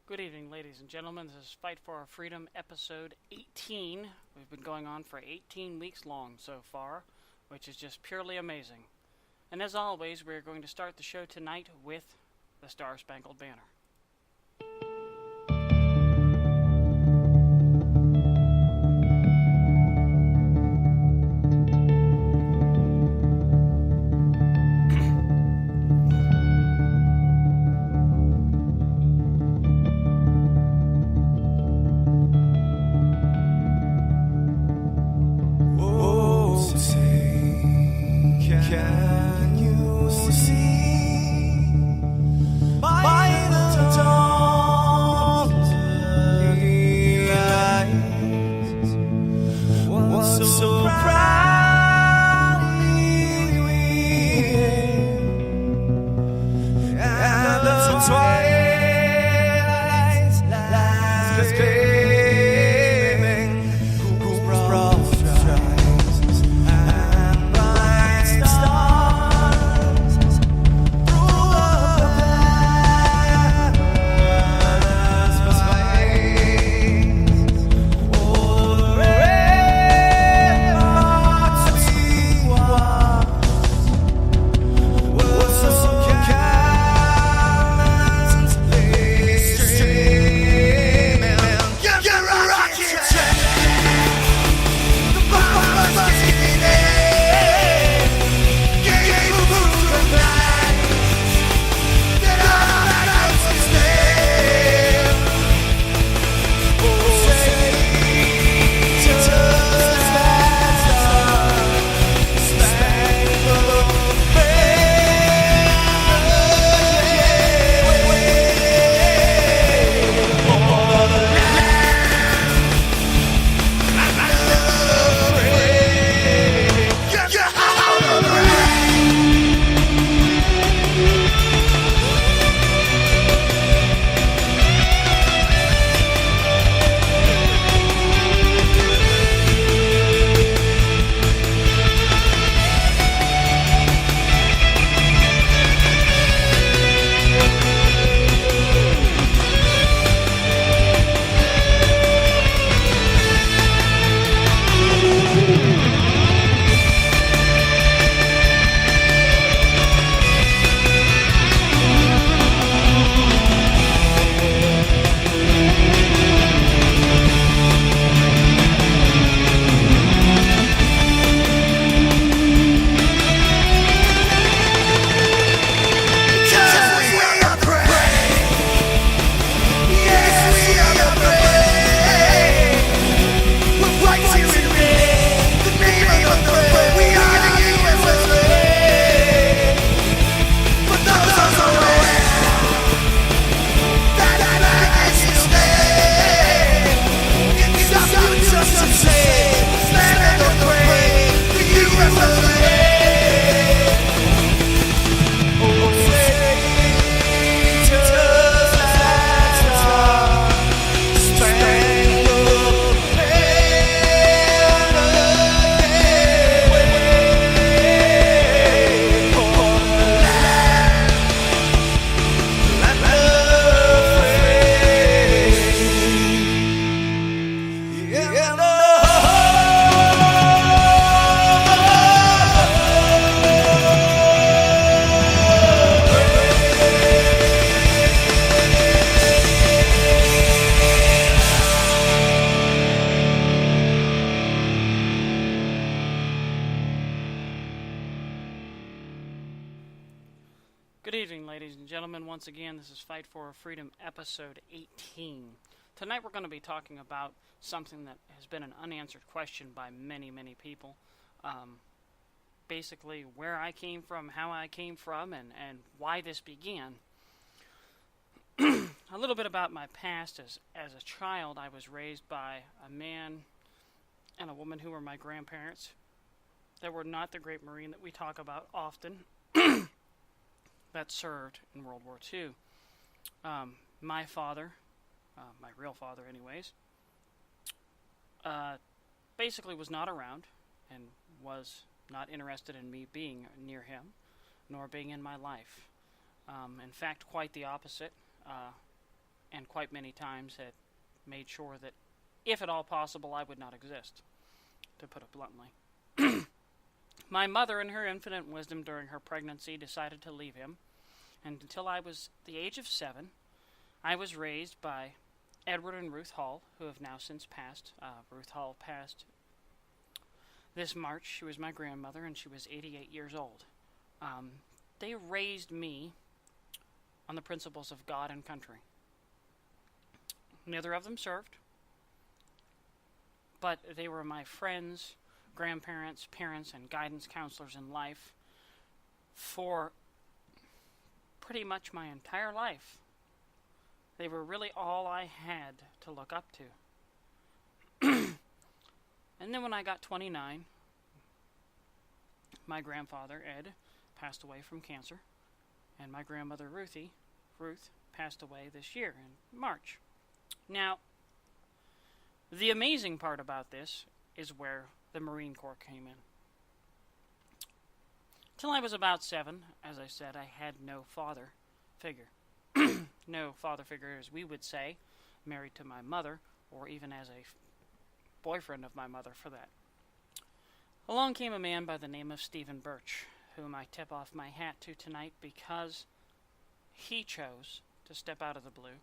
Good evening, ladies and gentlemen. This is Fight for Our Freedom, episode 18. We've been going on for 18 weeks long so far, which is just purely amazing. And as always, we're going to start the show tonight with the Star Spangled Banner. Can you see by the dawn's early light what so proudly we hailed, and the twilight's last gleaming, whose broad stripes and bright stars through the perilous fight. Oh, the ramparts we watched were so gallantly streaming. Give the rocket check, the bombers must get in. Gave a move and back, then our backs can stand. Oh, say, just that star-spangled Good evening, ladies and gentlemen. Once again, this is Fight for Our Freedom, episode 18. Tonight we're going to be talking about something that has been an unanswered question by many, many people. Basically, where I came from, how I came from, and why this began. A little bit about my past. As a child, I was raised by a man and a woman who were my grandparents. They were not the great Marine that we talk about often. That served in World War II. My father, my real father anyways, basically was not around and was not interested in me being near him, nor being in my life. In fact, quite the opposite. and quite many times had made sure that, if at all possible, I would not exist, to put it bluntly. My mother, in her infinite wisdom during her pregnancy, decided to leave him, and until I was the age of 7, I was raised by Edward and Ruth Hall, who have now since passed. Ruth Hall passed this March. She was my grandmother, and she was 88 years old. They raised me on the principles of God and country. Neither of them served, but they were my friends, grandparents, parents, and guidance counselors in life for pretty much my entire life. They were really all I had to look up to. And then when I got 29, my grandfather, Ed, passed away from cancer, and my grandmother, Ruth, passed away this year in March. Now, the amazing part about this is where the Marine Corps came in. Till I was about 7, as I said, I had no father figure. No father figure, as we would say, married to my mother, or even as a boyfriend of my mother for that. Along came a man by the name of Stephen Birch, whom I tip off my hat to tonight because he chose to step out of the blue,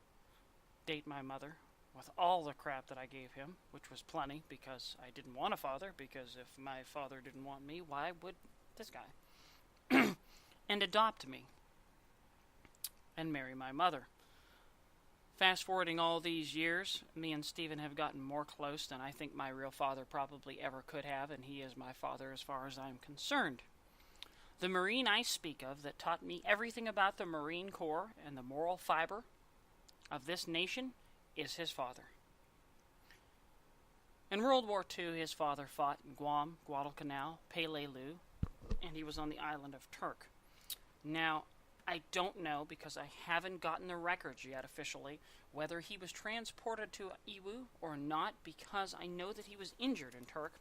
date my mother, with all the crap that I gave him, which was plenty, because I didn't want a father, because if my father didn't want me, why would this guy? And adopt me, and marry my mother. Fast forwarding all these years, me and Stephen have gotten more close than I think my real father probably ever could have, and he is my father as far as I'm concerned. The Marine I speak of that taught me everything about the Marine Corps and the moral fiber of this nation is his father. In World War II, his father fought in Guam, Guadalcanal, Peleliu, and he was on the island of Turk. Now, I don't know, because I haven't gotten the records yet officially, whether he was transported to Iwo or not, because I know that he was injured in Turk,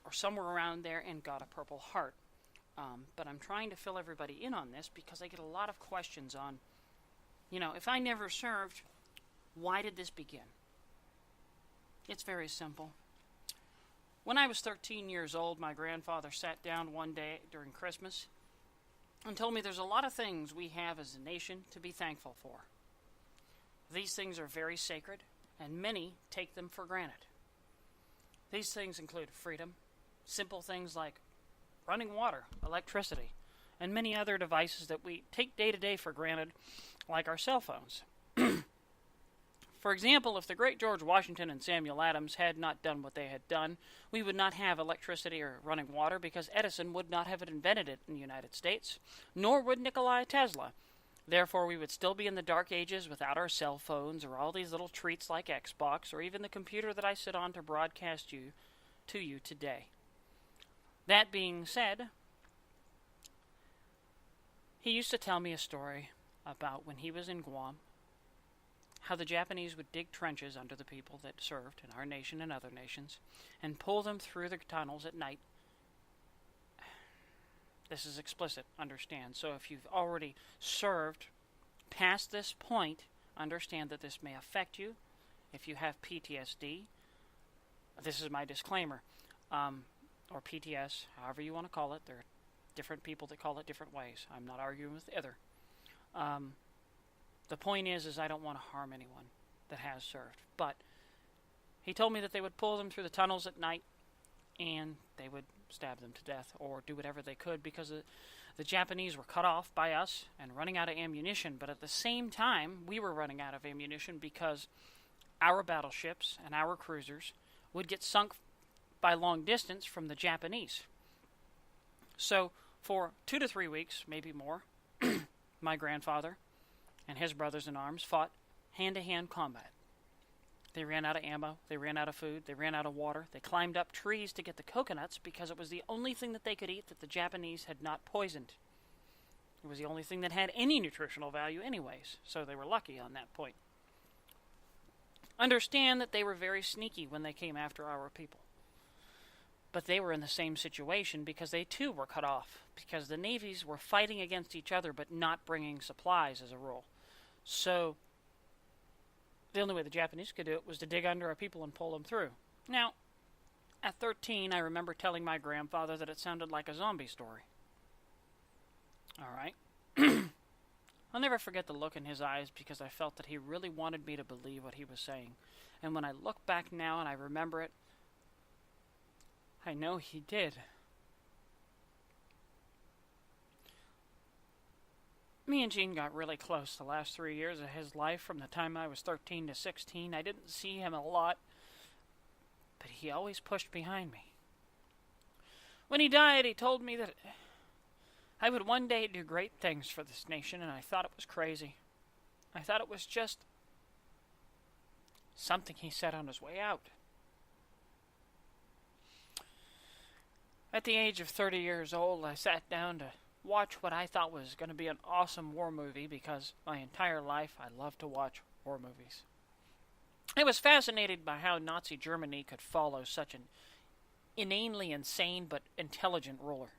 or somewhere around there, and got a Purple Heart. But I'm trying to fill everybody in on this, because I get a lot of questions on, if I never served, why did this begin? It's very simple. When I was 13 years old, my grandfather sat down one day during Christmas and told me there's a lot of things we have as a nation to be thankful for. These things are very sacred, and many take them for granted. These things include freedom, simple things like running water, electricity, and many other devices that we take day to day for granted, like our cell phones. For example, if the great George Washington and Samuel Adams had not done what they had done, we would not have electricity or running water, because Edison would not have invented it in the United States, nor would Nikola Tesla. Therefore, we would still be in the dark ages without our cell phones or all these little treats like Xbox or even the computer that I sit on to broadcast to you today. That being said, he used to tell me a story about when he was in Guam, how the Japanese would dig trenches under the people that served in our nation and other nations and pull them through the tunnels at night. This is explicit, understand. So if you've already served past this point, understand that this may affect you. If you have PTSD, this is my disclaimer, or PTS, however you want to call it. There are different people that call it different ways. I'm not arguing with either. The point is I don't want to harm anyone that has served. But he told me that they would pull them through the tunnels at night and they would stab them to death or do whatever they could, because the Japanese were cut off by us and running out of ammunition. But at the same time, we were running out of ammunition because our battleships and our cruisers would get sunk by long distance from the Japanese. So for 2 to 3 weeks, maybe more, my grandfather and his brothers in arms fought hand-to-hand combat. They ran out of ammo, they ran out of food, they ran out of water. They climbed up trees to get the coconuts because it was the only thing that they could eat that the Japanese had not poisoned. It was the only thing that had any nutritional value anyways, so they were lucky on that point. Understand that they were very sneaky when they came after our people. But they were in the same situation because they too were cut off, because the navies were fighting against each other but not bringing supplies as a rule. So The only way the Japanese could do it was to dig under our people and pull them through. Now, at 13, I remember telling my grandfather that it sounded like a zombie story. All right. I'll never forget the look in his eyes because I felt that he really wanted me to believe what he was saying. And when I look back now and I remember it, I know he did. Me and Gene got really close the last 3 years of his life. From the time I was 13 to 16, I didn't see him a lot, but he always pushed behind me. When he died, he told me that I would one day do great things for this nation, and I thought it was crazy. I thought it was just something he said on his way out. At the age of 30 years old, I sat down to watch what I thought was going to be an awesome war movie because my entire life I loved to watch war movies. I was fascinated by how Nazi Germany could follow such an inanely insane but intelligent ruler.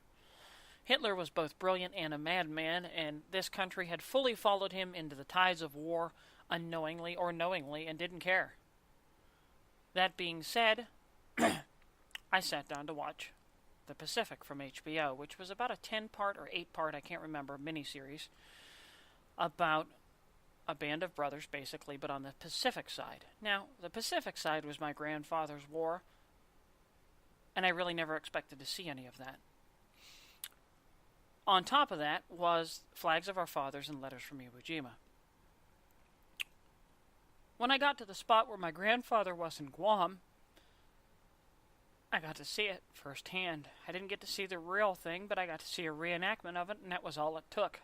Hitler was both brilliant and a madman, and this country had fully followed him into the tides of war unknowingly or knowingly and didn't care. That being said, I sat down to watch The Pacific from HBO, which was about a 10-part or 8-part, I can't remember, miniseries about a band of brothers, basically, but on the Pacific side. Now, the Pacific side was my grandfather's war, and I really never expected to see any of that. On top of that was Flags of Our Fathers and Letters from Iwo Jima. When I got to the spot where my grandfather was in Guam, I got to see it firsthand. I didn't get to see the real thing, but I got to see a reenactment of it, and that was all it took.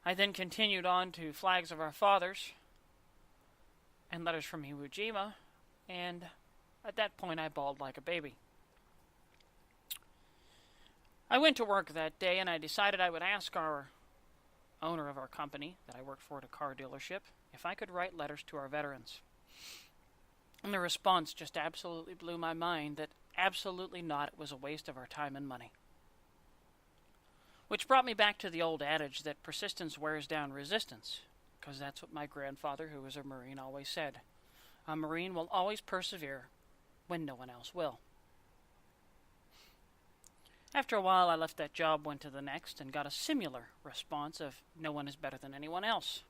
I then continued on to Flags of Our Fathers and Letters from Iwo Jima, and at that point I bawled like a baby. I went to work that day, and I decided I would ask our owner of our company that I worked for at a car dealership if I could write letters to our veterans. And the response just absolutely blew my mind that absolutely not, it was a waste of our time and money. Which brought me back to the old adage that persistence wears down resistance, because that's what my grandfather, who was a Marine, always said. A Marine will always persevere when no one else will. After a while, I left that job, went to the next, and got a similar response of no one is better than anyone else.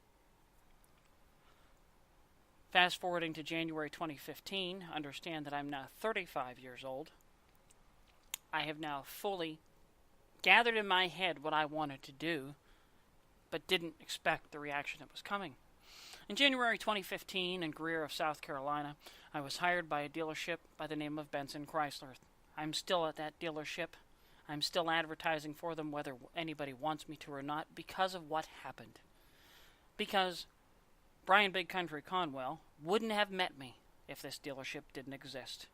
Fast forwarding to January 2015, understand that I'm now 35 years old. I have now fully gathered in my head what I wanted to do, but didn't expect the reaction that was coming. In January 2015, in Greer of South Carolina, I was hired by a dealership by the name of Benson Chrysler. I'm still at that dealership. I'm still advertising for them whether anybody wants me to or not because of what happened. Because Brian Big Country Conwell wouldn't have met me if this dealership didn't exist.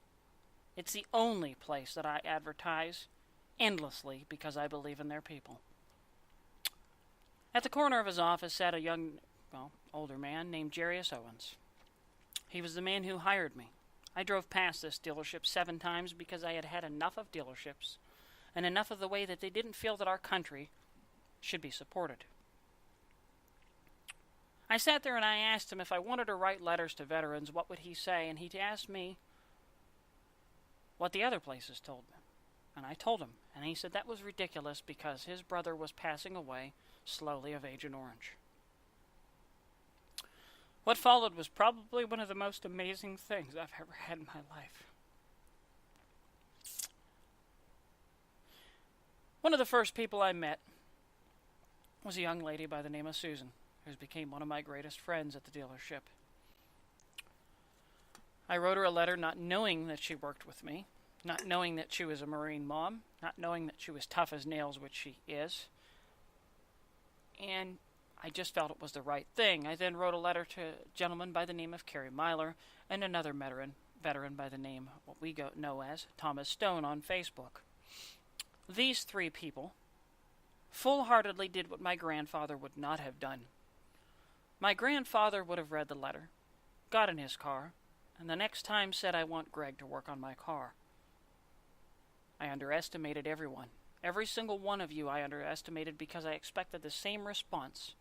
It's the only place that I advertise endlessly because I believe in their people. At the corner of his office sat a young, older man named Jarius Owens. He was the man who hired me. I drove past this dealership 7 times because I had had enough of dealerships and enough of the way that they didn't feel that our country should be supported. I sat there and I asked him if I wanted to write letters to veterans, what would he say? And he asked me what the other places told me. And I told him, and he said that was ridiculous because his brother was passing away slowly of Agent Orange. What followed was probably one of the most amazing things I've ever had in my life. One of the first people I met was a young lady by the name of Susan, who became one of my greatest friends at the dealership. I wrote her a letter not knowing that she worked with me, not knowing that she was a Marine mom, not knowing that she was tough as nails, which she is. And I just felt it was the right thing. I then wrote a letter to a gentleman by the name of Kerry Myler and another veteran by the name, what we know as, Thomas Stone on Facebook. These 3 people full-heartedly did what my grandfather would not have done. My grandfather would have read the letter, got in his car, and the next time said, I want Greg to work on my car. I underestimated everyone. Every single one of you I underestimated because I expected the same response